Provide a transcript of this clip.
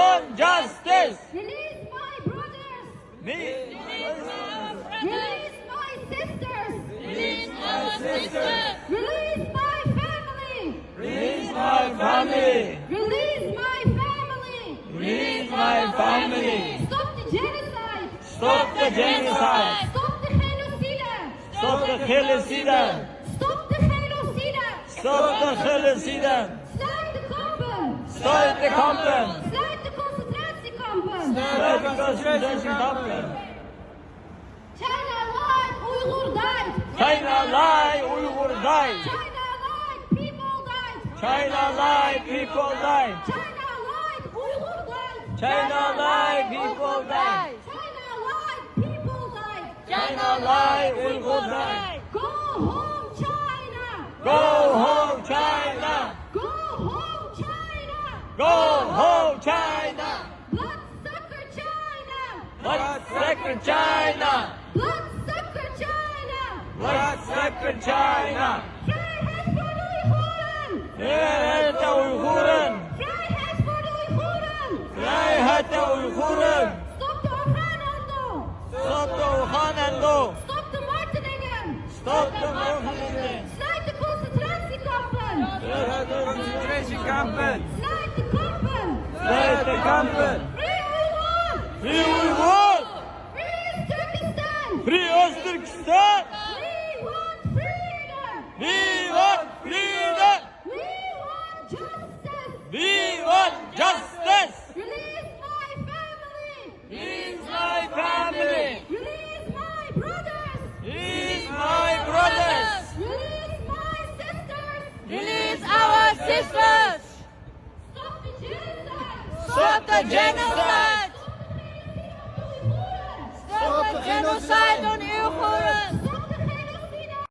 want justice. Release my brothers. Release Release my sisters. Release our sisters. Release my family. my family. Release my family. Release my family. Stop the genocide. Stop the genocide. Stop the genocide. Stop the genocide. Stop the genocide. Stop the genocide. Sluit de kampen. Sluit de kampen. Sluit de concentratiekampen. Sluit de concentratiekampen. China lied, Uyghur died. China lie, Uyghur died. China lied, people died. China lie, people died. China lied, Uyghur died. China lie, people died. China lied, people died. China lie, Uyghur died. Go home, China. Go home, China. Go home, China. Go home, China. Bloodsucker China. Bloodsucker China. Bloodsucker China. Bloodsucker China. Vrijheid voor de Uyghur'en. Vrijheid de Uyghur'en. Vrijheid voor de Uyghur'en. Vrijheid de Uyghur'en. Stop de orgaanhandel. Stop de orgaanhandel. Stop de martelingen. Stop de martelingen. Sluit de concentratiekampen. Sluit de concentratiekampen. Sluit de kampen. Sluit de kampen. Free Uyghur. Free Uyghur. Free Turkestan. Free Oost-Turkestan. We want freedom. We want freedom. We want justice. We want justice. Release my family. Release my family. Release my brothers. Release my brothers. Release my sisters. Release our sisters. Stop the genocide. Stop the genocide. Stop the genocide. Stop the genocide